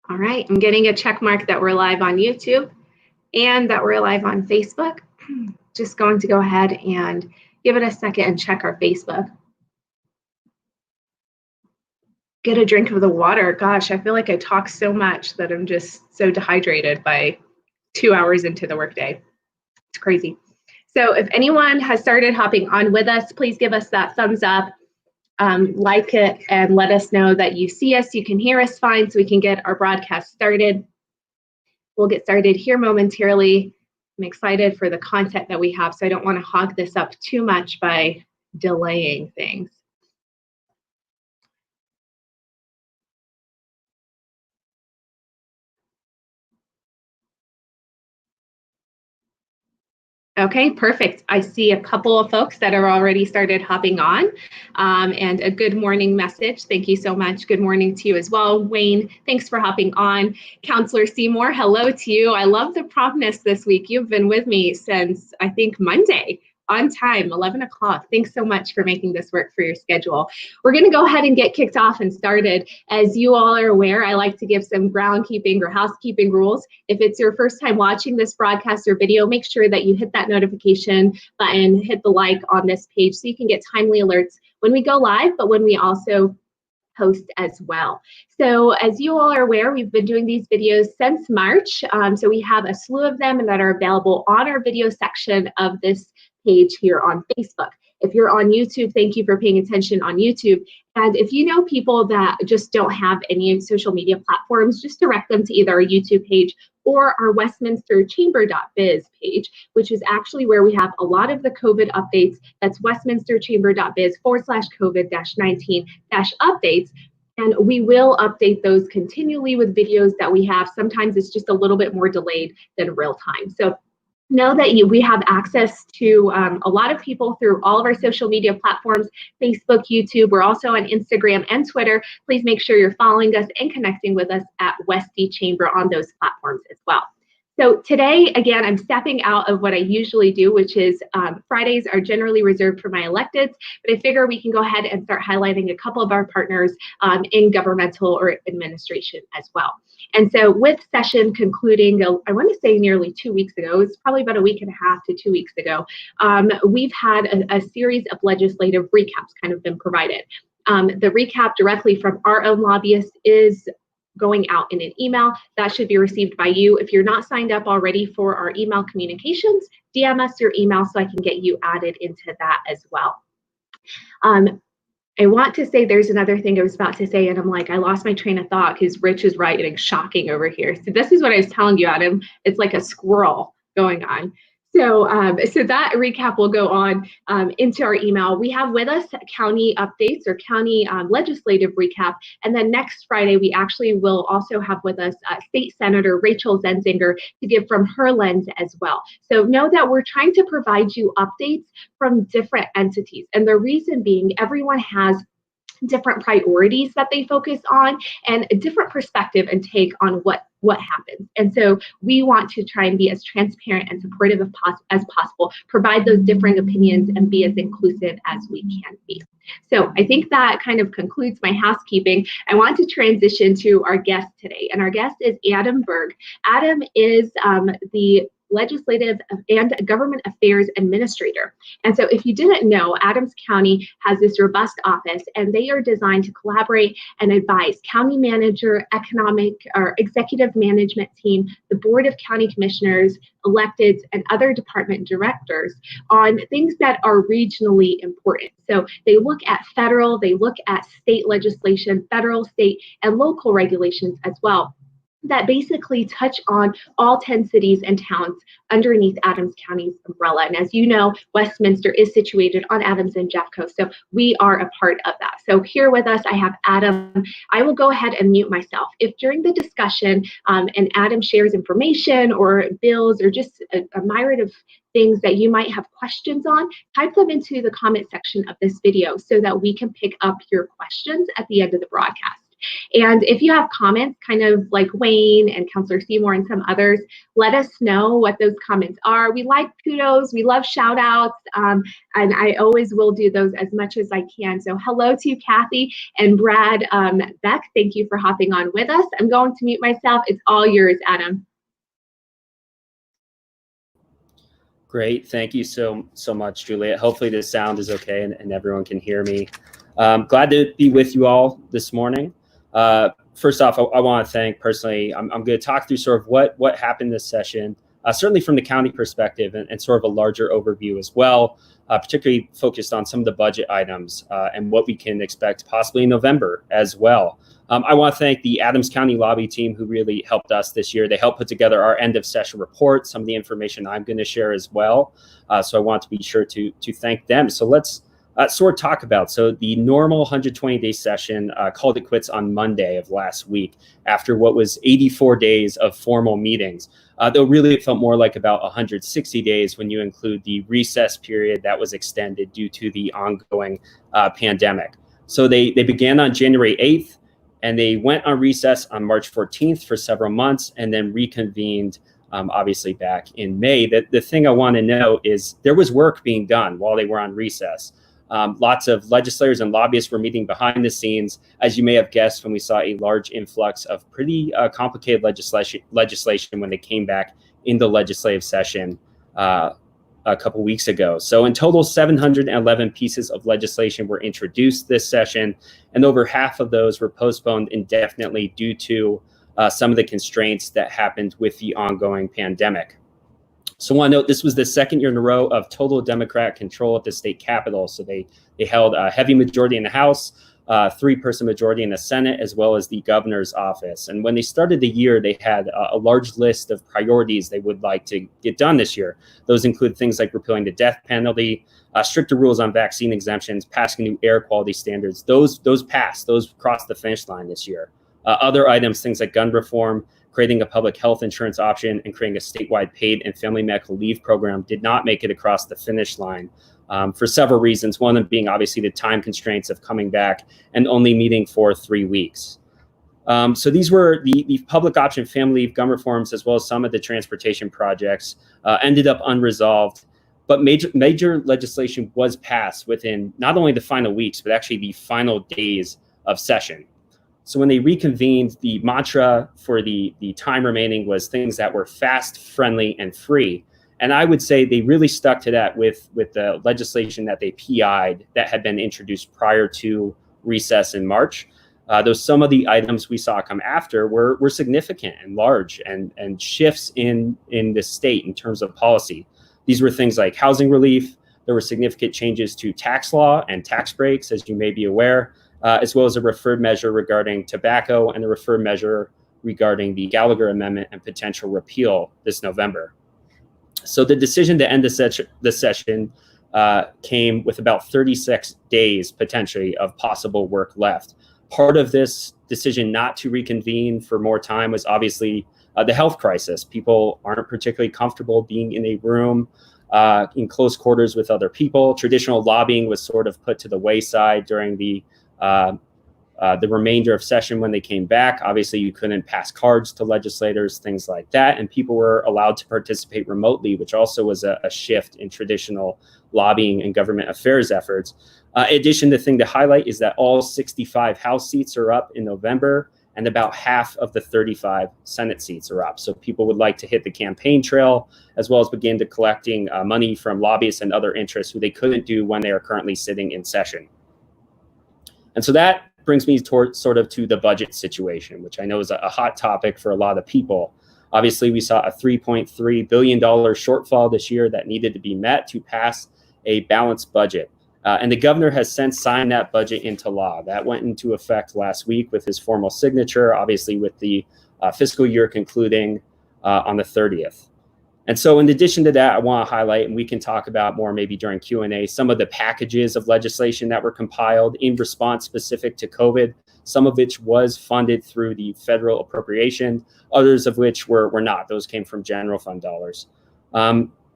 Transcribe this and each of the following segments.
All right, I'm getting a check mark that we're live on YouTube and that we're live on Facebook. Just going to go ahead and give it a second and check our Facebook. Get a drink of the water. Gosh, I feel like I talk so much that I'm just so dehydrated by 2 hours into the workday. It's crazy. So if anyone has started hopping on with us, please give us that thumbs up, like it, and let us know that you see us, you can hear us fine, so we can get our broadcast started. We'll get started here momentarily. I'm excited for the content that we have, so I don't want to hog this up too much by delaying things. Okay, perfect. I see a couple of folks that are already started hopping on, and a good morning message. Thank you so much. Good morning to you as well. Wayne, thanks for hopping on. Counselor Seymour, hello to you. I love the promptness this week. You've been with me since, I think, Monday. On time, 11 o'clock. Thanks so much for making this work for your schedule. We're going to go ahead and get kicked off and started. As you all are aware, I like to give some groundkeeping or housekeeping rules. If it's your first time watching this broadcast or video, make sure that you hit that notification button, hit the like on this page so you can get timely alerts when we go live, but when we also post as well. So as you all are aware, we've been doing these videos since March. So we have a slew of them that are available on our video section of this page here on Facebook. If you're on YouTube, thank you for paying attention on YouTube. And if you know people that just don't have any social media platforms, just direct them to either our YouTube page or our westminsterchamber.biz page, which is actually where we have a lot of the COVID updates. That's westminsterchamber.biz/COVID-19-updates. And we will update those continually with videos that we have. Sometimes it's just a little bit more delayed than real time. So know that we have access to a lot of people through all of our social media platforms, Facebook, YouTube. We're also on Instagram and Twitter. Please make sure you're following us and connecting with us at Westy Chamber on those platforms as well. So today, again, I'm stepping out of what I usually do, which is Fridays are generally reserved for my electeds, but I figure we can go ahead and start highlighting a couple of our partners in governmental or administration as well. And so with session concluding, I want to say nearly 2 weeks ago, it's probably about a week and a half to 2 weeks ago, we've had a series of legislative recaps kind of been provided. The recap directly from our own lobbyists is going out in an email that should be received by you. If you're not signed up already for our email communications, DM us your email so I can get you added into that as well. I want to say there's another thing I was about to say, and I'm like, I lost my train of thought because Rich is writing shocking over here. So this is what I was telling you, Adam. It's like a squirrel going on. So that recap will go on into our email. We have with us county updates or county legislative recap. And then next Friday, we actually will also have with us State Senator Rachel Zenzinger to give from her lens as well. So know that we're trying to provide you updates from different entities. And the reason being, everyone has different priorities that they focus on and a different perspective and take on what happens. And so we want to try and be as transparent and supportive as possible, provide those different opinions and be as inclusive as we can be. So I think that kind of concludes my housekeeping. I want to transition to our guest today, and our guest is Adam Berg. Adam is the Legislative and Government Affairs Administrator. And so if you didn't know, Adams County has this robust office, and they are designed to collaborate and advise county manager, economic or executive management team, the Board of County Commissioners, electeds, and other department directors on things that are regionally important. So they look at federal, they look at state legislation, federal, state, and local regulations as well, that basically touch on all 10 cities and towns underneath Adams County's umbrella. And as you know, Westminster is situated on Adams and Jeffco, so we are a part of that. So here with us, I have Adam. I will go ahead and mute myself. If during the discussion and Adam shares information or bills or just a myriad of things that you might have questions on, type them into the comment section of this video so that we can pick up your questions at the end of the broadcast. And if you have comments, kind of like Wayne and Counselor Seymour and some others, let us know what those comments are. We like kudos, we love shout outs, and I always will do those as much as I can. So hello to Kathy and Brad. Beck, thank you for hopping on with us. I'm going to mute myself. It's all yours, Adam. Great, thank you so much, Juliet. Hopefully the sound is okay and everyone can hear me. Glad to be with you all this morning. First off, I want to thank personally, I'm going to talk through sort of what happened this session, certainly from the county perspective and sort of a larger overview as well, particularly focused on some of the budget items and what we can expect possibly in November as well. I want to thank the Adams County lobby team who really helped us this year. They helped put together our end of session report, some of the information I'm going to share as well. So I want to be sure to thank them. So let's sort of talk about. So the normal 120-day session called it quits on Monday of last week after what was 84 days of formal meetings. Though really it felt more like about 160 days when you include the recess period that was extended due to the ongoing pandemic. So they began on January 8th. And they went on recess on March 14th for several months and then reconvened, obviously, back in May. The thing I want to know is there was work being done while they were on recess. Lots of legislators and lobbyists were meeting behind the scenes, as you may have guessed, when we saw a large influx of pretty complicated legislation when they came back in the legislative session a couple weeks ago. So in total, 711 pieces of legislation were introduced this session, and over half of those were postponed indefinitely due to some of the constraints that happened with the ongoing pandemic. So I want to note this was the second year in a row of total Democrat control at the state capitol. So they held a heavy majority in the House, 3-person majority in the Senate, as well as the governor's office. And when they started the year, they had a large list of priorities they would like to get done this year. Those include things like repealing the death penalty, stricter rules on vaccine exemptions, passing new air quality standards. Those passed, those crossed the finish line this year. Other items, things like gun reform, creating a public health insurance option, and creating a statewide paid and family medical leave program did not make it across the finish line. For several reasons, one of them being obviously the time constraints of coming back and only meeting for 3 weeks. So these were the public option family leave, gun reforms, as well as some of the transportation projects ended up unresolved. But major legislation was passed within not only the final weeks, but actually the final days of session. So when they reconvened, the mantra for the time remaining was things that were fast, friendly, and free. And I would say they really stuck to that with the legislation that they PI'd that had been introduced prior to recess in March. Though some of the items we saw come after were significant and large and shifts in the state in terms of policy. These were things like housing relief. There were significant changes to tax law and tax breaks, as you may be aware, as well as a referred measure regarding tobacco and a referred measure regarding the Gallagher Amendment and potential repeal this November. So the decision to end the session came with about 36 days potentially of possible work left. Part of this decision not to reconvene for more time was obviously the health crisis. People aren't particularly comfortable being in a room in close quarters with other people. Traditional lobbying was sort of put to the wayside during the remainder of session when they came back. Obviously, you couldn't pass cards to legislators, things like that, and people were allowed to participate remotely, which also was a shift in traditional lobbying and government affairs efforts. In addition, the thing to highlight is that all 65 House seats are up in November, and about half of the 35 Senate seats are up. So people would like to hit the campaign trail, as well as begin to collecting money from lobbyists and other interests who they couldn't do when they are currently sitting in session. And so that brings me to the budget situation, which I know is a hot topic for a lot of people. Obviously, we saw a $3.3 billion shortfall this year that needed to be met to pass a balanced budget. And the governor has since signed that budget into law. That went into effect last week with his formal signature, obviously with the fiscal year concluding on the 30th. And so in addition to that, I want to highlight, and we can talk about more maybe during Q&A, some of the packages of legislation that were compiled in response specific to COVID, some of which was funded through the federal appropriation, others of which were not. Those came from general fund dollars.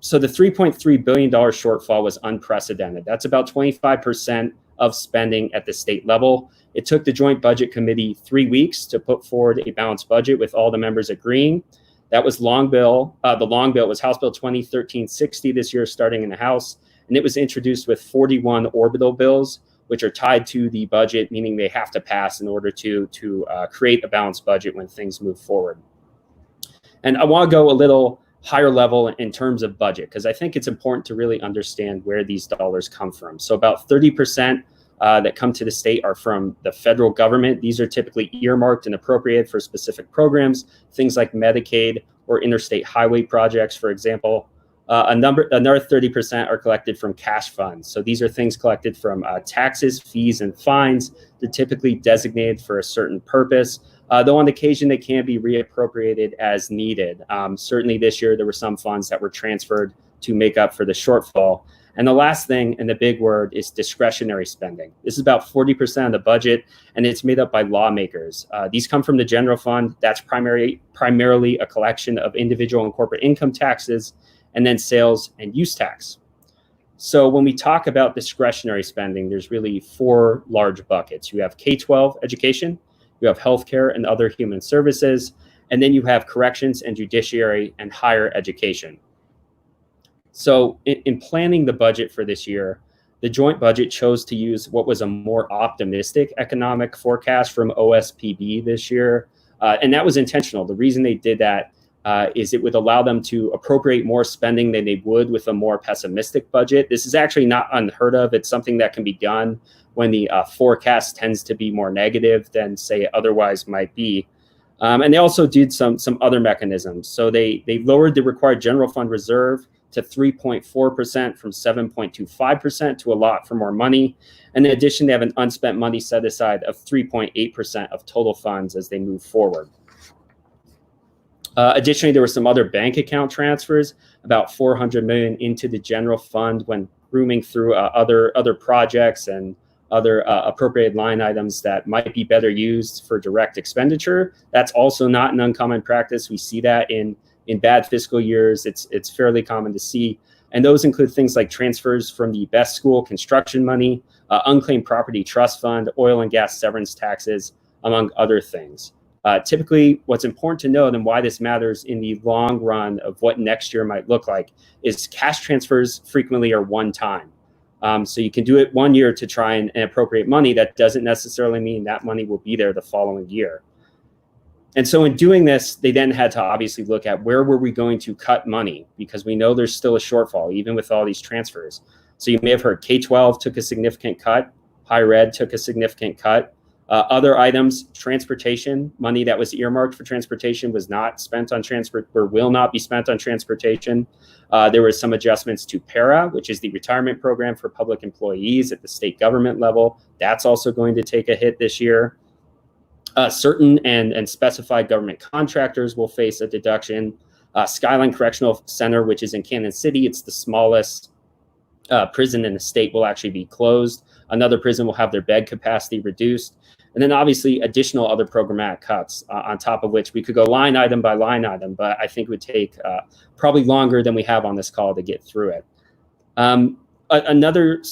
So the $3.3 billion shortfall was unprecedented. That's about 25% of spending at the state level. It took the Joint Budget Committee 3 weeks to put forward a balanced budget with all the members agreeing. That was long bill. The long bill was House Bill 2013-60 this year, starting in the House, and it was introduced with 41 orbital bills, which are tied to the budget, meaning they have to pass in order to create a balanced budget when things move forward. And I want to go a little higher level in terms of budget, because I think it's important to really understand where these dollars come from. So about 30% that come to the state are from the federal government. These are typically earmarked and appropriated for specific programs, things like Medicaid or interstate highway projects, for example. Another 30% are collected from cash funds. So these are things collected from taxes, fees, and fines. They're typically designated for a certain purpose, though on occasion they can be reappropriated as needed. Certainly this year there were some funds that were transferred to make up for the shortfall. And the last thing, and the big word, is discretionary spending. This is about 40% of the budget, and it's made up by lawmakers. These come from the general fund. That's primarily a collection of individual and corporate income taxes, and then sales and use tax. So when we talk about discretionary spending, there's really 4 large buckets. You have K-12 education, you have healthcare and other human services, and then you have corrections and judiciary and higher education. So in planning the budget for this year, the joint budget chose to use what was a more optimistic economic forecast from OSPB this year. And that was intentional. The reason they did that is it would allow them to appropriate more spending than they would with a more pessimistic budget. This is actually not unheard of. It's something that can be done when the forecast tends to be more negative than, say, it otherwise might be. And they also did some other mechanisms. So they lowered the required general fund reserve to 3.4% from 7.25% to allot for more money. And in addition, they have an unspent money set aside of 3.8% of total funds as they move forward. Additionally, there were some other bank account transfers, about $400 million into the general fund when rooming through other projects and other appropriated line items that might be better used for direct expenditure. That's also not an uncommon practice. We see that in bad fiscal years. It's fairly common to see. And those include things like transfers from the best school construction money, unclaimed property trust fund, oil and gas severance taxes, among other things. Typically, what's important to note and why this matters in the long run of what next year might look like is cash transfers frequently are one time. So you can do it 1 year to try and appropriate money. That doesn't necessarily mean that money will be there the following year. And so in doing this, they then had to obviously look at where were we going to cut money, because we know there's still a shortfall, even with all these transfers. So you may have heard K-12 took a significant cut, higher ed took a significant cut. Other items, transportation, money that was earmarked for transportation was not spent on transport, or will not be spent on transportation. There were some adjustments to PARA, which is the retirement program for public employees at the state government level. That's also going to take a hit this year. Certain and specified government contractors will face a deduction. Skyline Correctional Center, which is in Kansas City, it's the smallest prison in the state, will actually be closed. Another prison will have their bed capacity reduced. And then obviously additional other programmatic cuts on top of which we could go line item by line item, but I think it would take probably longer than we have on this call to get through it. So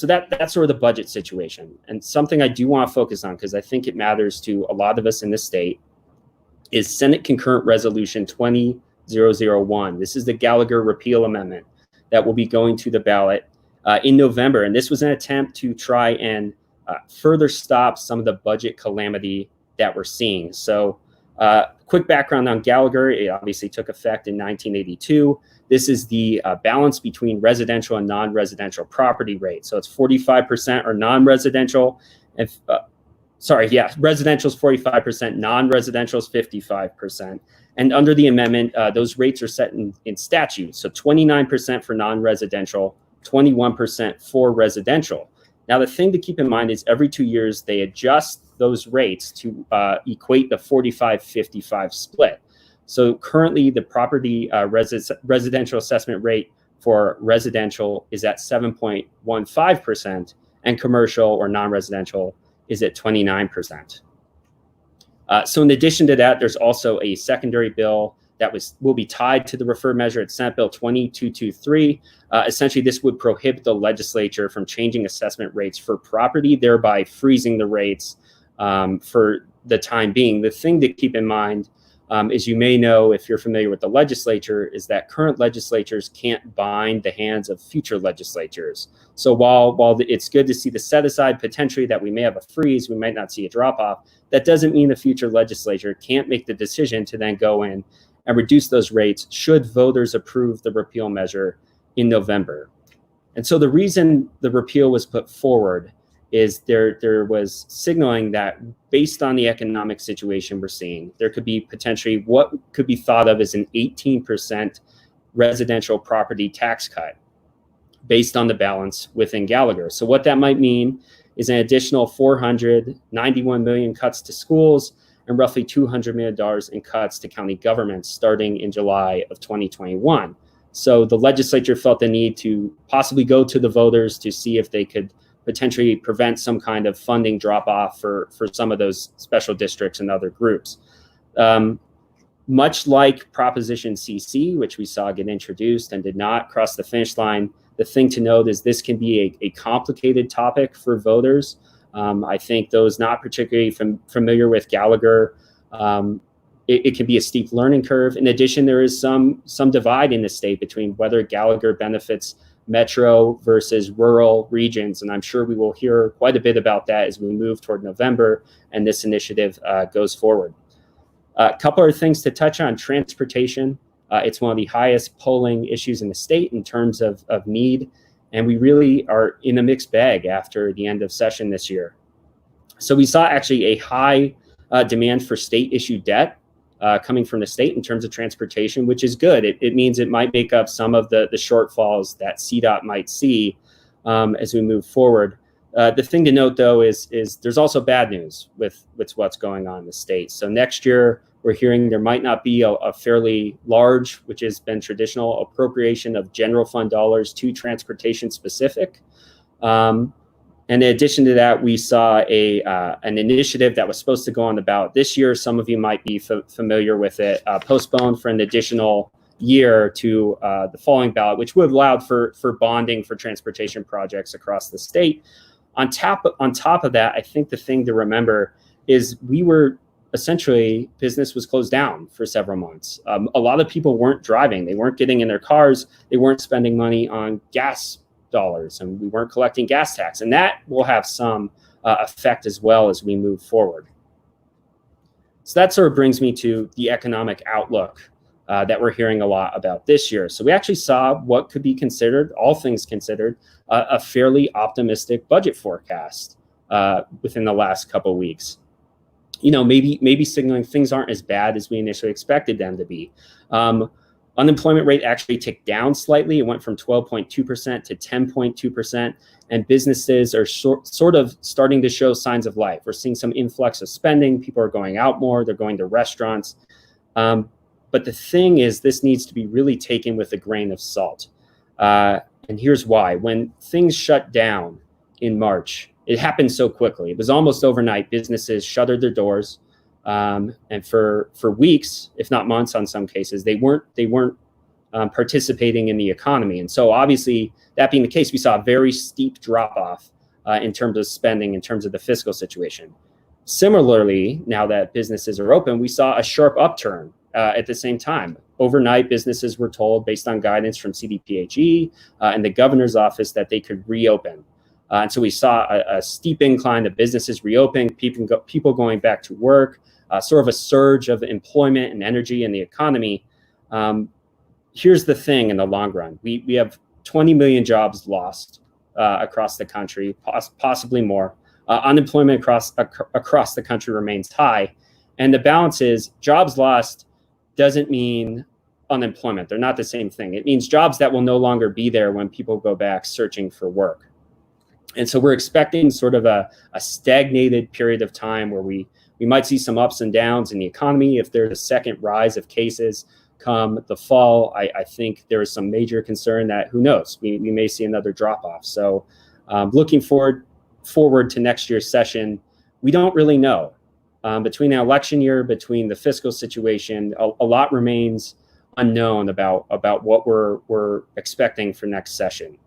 that's sort of the budget situation. And something I do want to focus on, because I think it matters to a lot of us in the state, is Senate Concurrent Resolution 20001. This is the Gallagher repeal amendment that will be going to the ballot in November. And this was an attempt to try and further stop some of the budget calamity that we're seeing. So quick background on Gallagher. It obviously took effect in 1982. This is the balance between residential and non-residential property rate. So it's 45% or non-residential. Residential is 45%, non-residential is 55%. And under the amendment, those rates are set in statute. So 29% for non-residential, 21% for residential. Now, the thing to keep in mind is every 2 years, they adjust those rates to equate the 45-55 split. So currently, the property residential assessment rate for residential is at 7.15%, and commercial or non-residential is at 29%. So in addition to that, there's also a secondary bill that will be tied to the referred measure at Senate Bill 2223. Essentially, this would prohibit the legislature from changing assessment rates for property, thereby freezing the rates for the time being. The thing to keep in mind, as you may know if you're familiar with the legislature, is that current legislatures can't bind the hands of future legislatures. So while it's good to see the set aside potentially that we may have a freeze, we might not see a drop off, that doesn't mean the future legislature can't make the decision to then go in and reduce those rates should voters approve the repeal measure in November. And so the reason the repeal was put forward is there was signaling that based on the economic situation we're seeing, there could be potentially what could be thought of as an 18% residential property tax cut based on the balance within Gallagher. So what that might mean is an additional $491 million cuts to schools and roughly $200 million in cuts to county governments starting in July of 2021. So the legislature felt the need to possibly go to the voters to see if they could potentially prevent some kind of funding drop off for some of those special districts and other groups. Much like Proposition CC, which we saw get introduced and did not cross the finish line, the thing to note is this can be a complicated topic for voters. I think those not particularly familiar with Gallagher, it can be a steep learning curve. In addition, there is some divide in the state between whether Gallagher benefits metro versus rural regions. And I'm sure we will hear quite a bit about that as we move toward November and this initiative goes forward. A couple of things to touch on: transportation. It's one of the highest polling issues in the state in terms of need. And we really are in a mixed bag after the end of session this year. So we saw actually a high demand for state issued debt coming from the state in terms of transportation, which is good. It means it might make up some of the shortfalls that CDOT might see as we move forward. The thing to note, though, is there's also bad news with what's going on in the state. So next year, we're hearing there might not be a fairly large, which has been traditional, appropriation of general fund dollars to transportation specific. And in addition to that, we saw an initiative that was supposed to go on the ballot this year. Some of you might be familiar with it, postponed for an additional year to the following ballot, which would have allowed for bonding for transportation projects across the state. On top of that, I think the thing to remember is business was closed down for several months. A lot of people weren't driving. They weren't getting in their cars. They weren't spending money on gas dollars, and we weren't collecting gas tax. And that will have some effect as well as we move forward. So that sort of brings me to the economic outlook that we're hearing a lot about this year. So we actually saw what could be considered, all things considered, a fairly optimistic budget forecast within the last couple of weeks. Maybe signaling things aren't as bad as we initially expected them to be. Unemployment rate actually ticked down slightly. It went from 12.2% to 10.2%, and businesses are sort of starting to show signs of life. We're seeing some influx of spending. People are going out more. They're going to restaurants. But the thing is, this needs to be really taken with a grain of salt. And here's why. When things shut down in March, it happened so quickly. It was almost overnight. Businesses shuttered their doors. And for weeks, if not months, on some cases, they weren't participating in the economy. And so, obviously, that being the case, we saw a very steep drop off in terms of spending, in terms of the fiscal situation. Similarly, now that businesses are open, we saw a sharp upturn at the same time. Overnight, businesses were told, based on guidance from CDPHE and the governor's office, that they could reopen. And so we saw a steep incline of businesses reopening, people going back to work, sort of a surge of employment and energy in the economy. Here's the thing in the long run. We have 20 million jobs lost across the country, possibly more. Unemployment across the country remains high. And the balance is jobs lost doesn't mean unemployment. They're not the same thing. It means jobs that will no longer be there when people go back searching for work. And so we're expecting sort of a stagnated period of time where we might see some ups and downs in the economy. If there's a second rise of cases come the fall, I think there is some major concern that, who knows, we may see another drop off. So looking forward to next year's session, we don't really know. between the election year, between the fiscal situation, a lot remains unknown about what we're expecting for next session.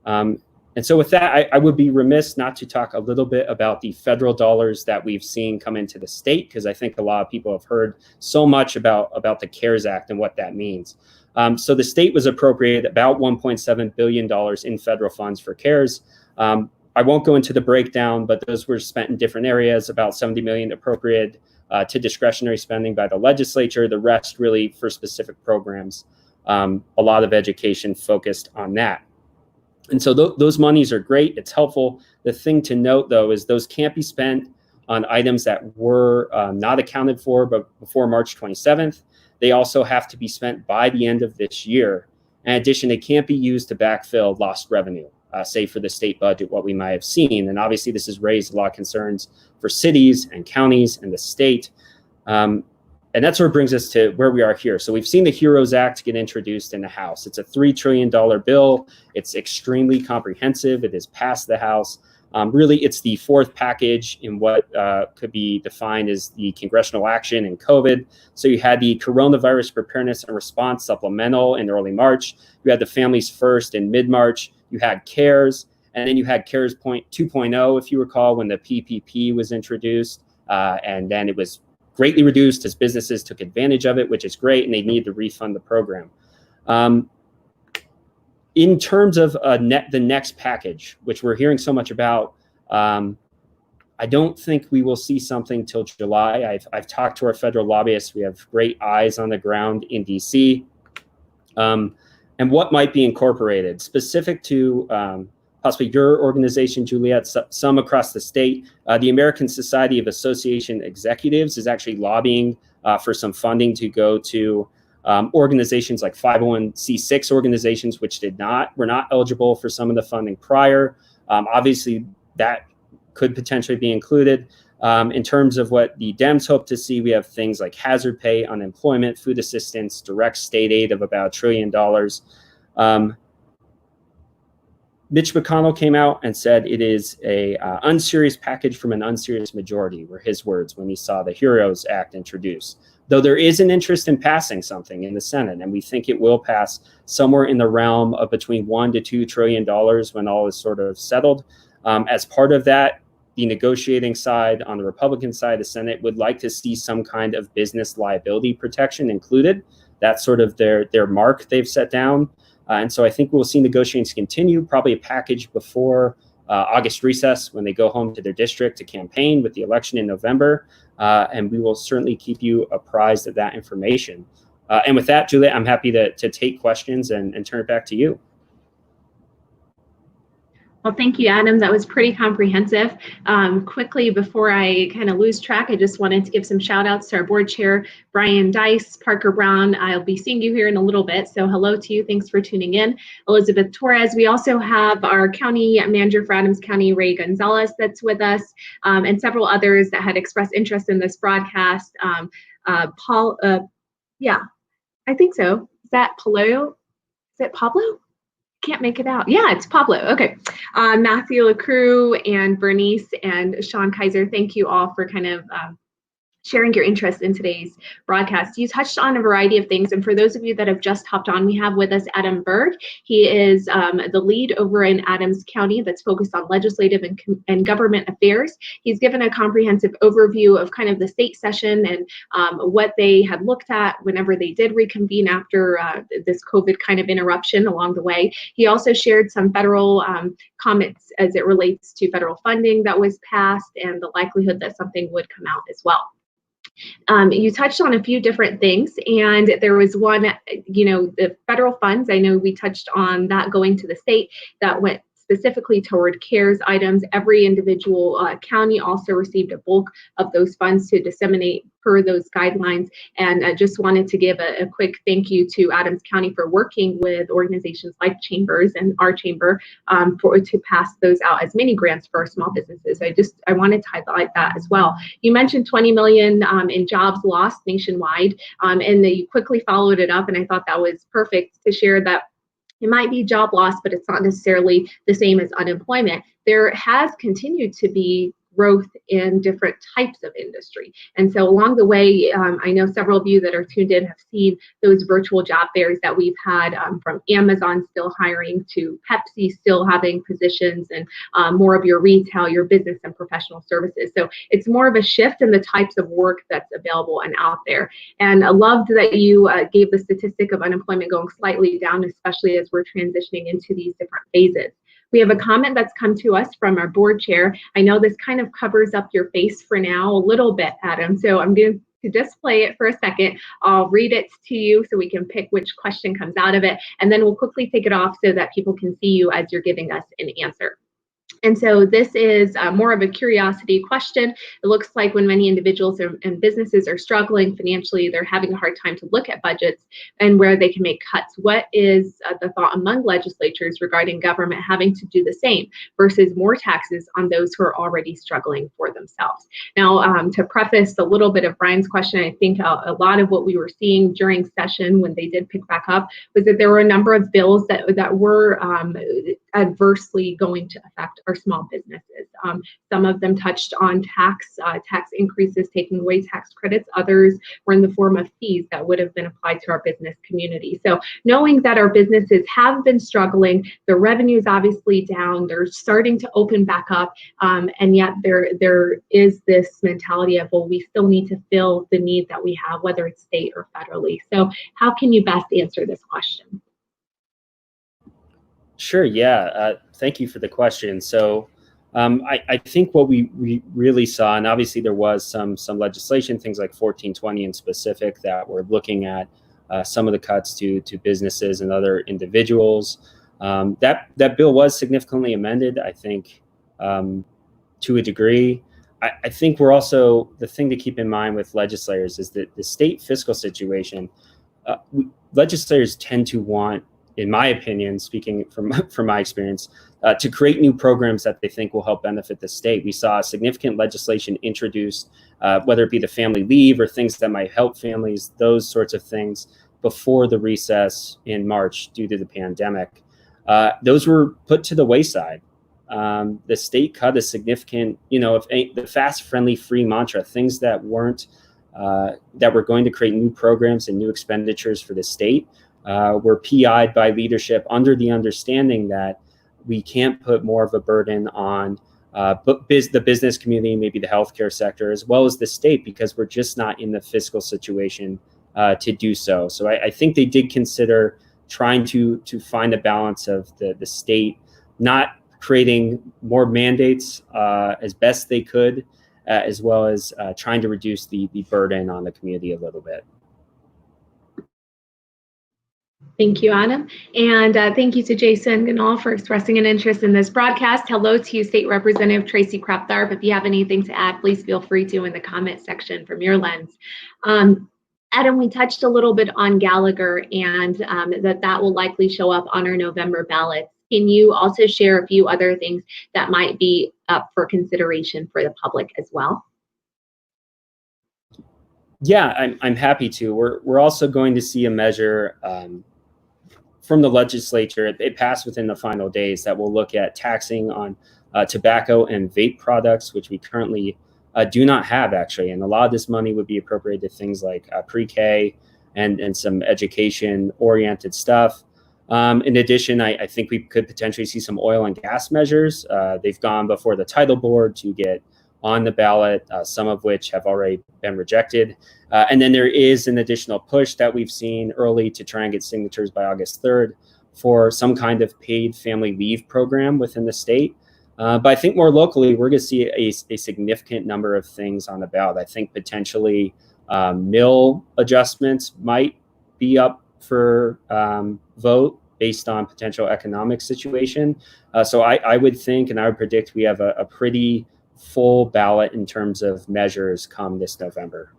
And so with that, I would be remiss not to talk a little bit about the federal dollars that we've seen come into the state, because I think a lot of people have heard so much about the CARES Act and what that means. So the state was appropriated about $1.7 billion in federal funds for CARES. I won't go into the breakdown, but those were spent in different areas, about $70 million appropriated to discretionary spending by the legislature, the rest really for specific programs, a lot of education focused on that. And so those monies are great. It's helpful. The thing to note, though, is those can't be spent on items that were not accounted for but before March 27th. They also have to be spent by the end of this year. In addition, they can't be used to backfill lost revenue, say for the state budget, what we might have seen. And obviously, this has raised a lot of concerns for cities and counties and the state. And that sort of brings us to where we are here. So we've seen the HEROES Act get introduced in the House. It's a $3 trillion bill. It's extremely comprehensive. It has passed the House. Really, it's the fourth package in what could be defined as the congressional action in COVID. So you had the Coronavirus Preparedness and Response Supplemental in early March. You had the Families First in mid-March. You had CARES. And then you had CARES 2.0, if you recall, when the PPP was introduced. And then it was greatly reduced as businesses took advantage of it, which is great, and they need to refund the program. In terms of the next package, which we're hearing so much about, I don't think we will see something till July. I've talked to our federal lobbyists. We have great eyes on the ground in DC. And what might be incorporated specific to possibly your organization, Juliet, some across the state. The American Society of Association Executives is actually lobbying for some funding to go to organizations like 501c6 organizations, which were not eligible for some of the funding prior. Obviously, that could potentially be included. In terms of what the Dems hope to see, we have things like hazard pay, unemployment, food assistance, direct state aid of about $1 trillion. Mitch McConnell came out and said it is a unserious package from an unserious majority, were his words when he saw the HEROES Act introduced. Though there is an interest in passing something in the Senate, and we think it will pass somewhere in the realm of between $1 to $2 trillion when all is sort of settled. As part of that, the negotiating side on the Republican side, the Senate would like to see some kind of business liability protection included. That's sort of their mark they've set down. And so I think we'll see negotiations continue, probably a package before August recess when they go home to their district to campaign with the election in November. And we will certainly keep you apprised of that information. And with that, Julia, I'm happy to take questions and turn it back to you. Well, thank you, Adam. That was pretty comprehensive. Quickly, before I kind of lose track, I just wanted to give some shout outs to our board chair, Brian Dice, Parker Brown. I'll be seeing you here in a little bit, so hello to you. Thanks for tuning in. Elizabeth Torres. We also have our county manager for Adams County, Ray Gonzalez, that's with us, and several others that had expressed interest in this broadcast. Paul, yeah, I think so. Is that Pablo? Is it Pablo? Can't make it out. Yeah, it's Pablo. Okay. Matthew LaCrue and Bernice and Sean Kaiser, thank you all for kind of sharing your interest in today's broadcast. You touched on a variety of things, and for those of you that have just hopped on, we have with us Adam Berg. He is the lead over in Adams County that's focused on legislative and government affairs. He's given a comprehensive overview of kind of the state session and what they had looked at whenever they did reconvene after this COVID kind of interruption along the way. He also shared some federal comments as it relates to federal funding that was passed and the likelihood that something would come out as well. You touched on a few different things, and there was one, the federal funds. I know we touched on that going to the state that went specifically toward CARES items. Every individual county also received a bulk of those funds to disseminate per those guidelines. And I just wanted to give a quick thank you to Adams County for working with organizations like Chambers and our chamber to pass those out as mini grants for our small businesses. I wanted to highlight that as well. You mentioned 20 million in jobs lost nationwide, and you quickly followed it up, and I thought that was perfect to share that. It might be job loss, but it's not necessarily the same as unemployment. There has continued to be growth in different types of industry. And so along the way, I know several of you that are tuned in have seen those virtual job fairs that we've had, from Amazon still hiring to Pepsi still having positions, and more of your retail, your business and professional services. So it's more of a shift in the types of work that's available and out there. And I loved that you gave the statistic of unemployment going slightly down, especially as we're transitioning into these different phases. We have a comment that's come to us from our board chair. I know this kind of covers up your face for now a little bit, Adam, so I'm going to display it for a second. I'll read it to you so we can pick which question comes out of it, and then we'll quickly take it off so that people can see you as you're giving us an answer. And so this is more of a curiosity question. It looks like when many individuals and businesses are struggling financially, they're having a hard time to look at budgets and where they can make cuts. What is the thought among legislatures regarding government having to do the same versus more taxes on those who are already struggling for themselves? Now, to preface a little bit of Brian's question, I think a lot of what we were seeing during session when they did pick back up was that there were a number of bills that were adversely going to affect our small businesses. Some of them touched on tax increases, taking away tax credits. Others were in the form of fees that would have been applied to our business community. So knowing that our businesses have been struggling, the revenue is obviously down, they're starting to open back up, and yet there is this mentality of, well, we still need to fill the need that we have, whether it's state or federally. So how can you best answer this question? Sure. Yeah. Thank you for the question. So I think what we really saw, and obviously there was some legislation, things like 1420 in specific, that were looking at some of the cuts to businesses and other individuals. That bill was significantly amended, I think, to a degree. I think we're also, the thing to keep in mind with legislators is that the state fiscal situation, legislators tend to want, in my opinion, speaking from my experience, to create new programs that they think will help benefit the state. We saw significant legislation introduced, whether it be the family leave or things that might help families, those sorts of things, before the recess in March due to the pandemic. Those were put to the wayside. The state cut a significant, the fast, friendly, free mantra, things that were going to create new programs and new expenditures for the state, were PI'd by leadership under the understanding that we can't put more of a burden on the business community, maybe the healthcare sector, as well as the state, because we're just not in the fiscal situation to do so. So I think they did consider trying to find a balance of the state not creating more mandates as best they could, as well as trying to reduce the burden on the community a little bit. Thank you, Adam. And thank you to Jason Ganal for expressing an interest in this broadcast. Hello to you, State Representative Tracy Kraptharp. If you have anything to add, please feel free to in the comment section from your lens. Adam, we touched a little bit on Gallagher and that will likely show up on our November ballots. Can you also share a few other things that might be up for consideration for the public as well? Yeah, I'm happy to. We're also going to see a measure from the legislature. It passed within the final days that will look at taxing on tobacco and vape products, which we currently do not have, actually. And a lot of this money would be appropriated to things like pre-K and some education-oriented stuff. In addition, I think we could potentially see some oil and gas measures. They've gone before the title board to get on the ballot, some of which have already been rejected. And then there is an additional push that we've seen early to try and get signatures by August 3rd for some kind of paid family leave program within the state. But I think more locally, we're going to see a significant number of things on the ballot. I think potentially mill adjustments might be up for vote based on potential economic situation. So I would think, and I would predict, we have a pretty full ballot in terms of measures come this November.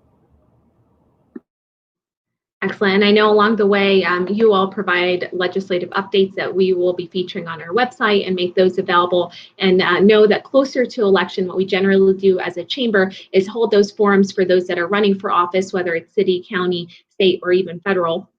Excellent. And I know along the way, you all provide legislative updates that we will be featuring on our website and make those available. And know that closer to election, what we generally do as a chamber is hold those forums for those that are running for office, whether it's city, county, state, or even federal.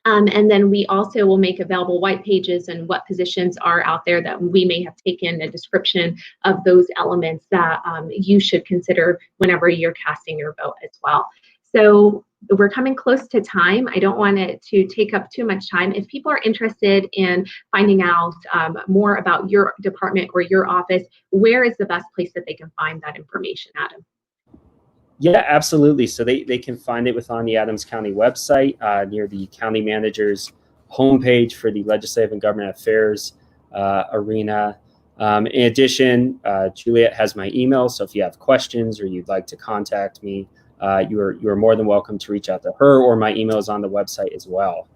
And then we also will make available white pages and what positions are out there that we may have taken a description of those elements that you should consider whenever you're casting your vote as well. So we're coming close to time. I don't want it to take up too much time. If people are interested in finding out more about your department or your office, where is the best place that they can find that information, Adam? Yeah, absolutely. So they can find it on the Adams County website near the county manager's homepage for the Legislative and Government Affairs arena. In addition, Juliet has my email. So if you have questions or you'd like to contact me, you are more than welcome to reach out to her, or my email is on the website as well.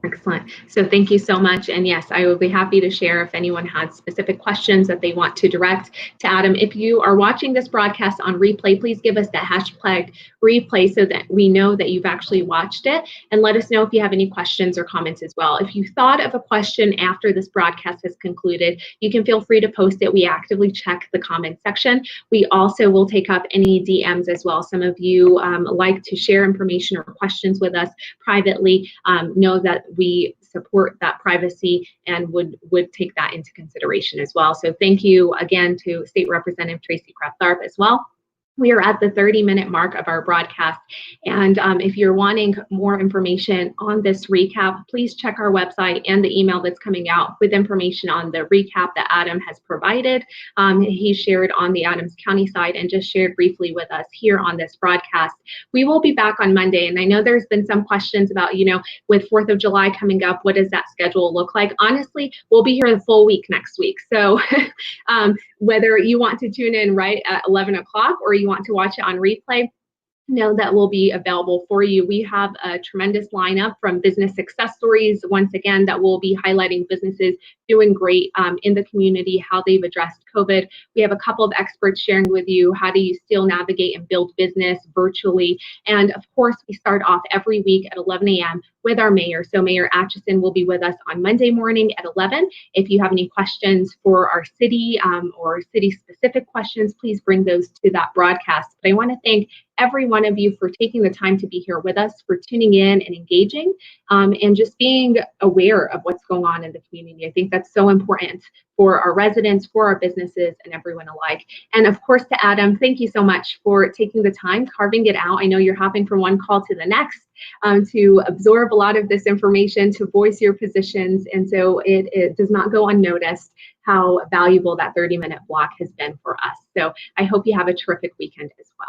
Excellent. So thank you so much. And yes, I will be happy to share if anyone has specific questions that they want to direct to Adam. If you are watching this broadcast on replay, please give us that hashtag replay so that we know that you've actually watched it, and let us know if you have any questions or comments as well. If you thought of a question after this broadcast has concluded, you can feel free to post it. We actively check the comment section. We also will take up any DMs as well. Some of you like to share information or questions with us privately. Know that we support that privacy and would take that into consideration as well. So thank you again to State Representative Tracy Kraft-Tharp as well. We are at the 30-minute mark of our broadcast. And if you're wanting more information on this recap, please check our website and the email that's coming out with information on the recap that Adam has provided. He shared on the Adams County side and just shared briefly with us here on this broadcast. We will be back on Monday. And I know there's been some questions about, with 4th of July coming up, what does that schedule look like? Honestly, we'll be here the full week next week. So whether you want to tune in right at 11 o'clock or you want to watch it on replay, know that will be available for you. We have a tremendous lineup from business success stories, once again, that will be highlighting businesses doing great in the community, how they've addressed COVID. We have a couple of experts sharing with you how do you still navigate and build business virtually. And of course, we start off every week at 11 a.m. with our mayor. So Mayor Atchison will be with us on Monday morning at 11. If you have any questions for our city or city-specific questions, please bring those to that broadcast. But I want to thank every one of you for taking the time to be here with us, for tuning in and engaging, and just being aware of what's going on in the community. I think that's so important for our residents, for our businesses, and everyone alike. And of course, to Adam, thank you so much for taking the time, carving it out. I know you're hopping from one call to the next to absorb a lot of this information, to voice your positions. And so it does not go unnoticed how valuable that 30-minute block has been for us. So I hope you have a terrific weekend as well.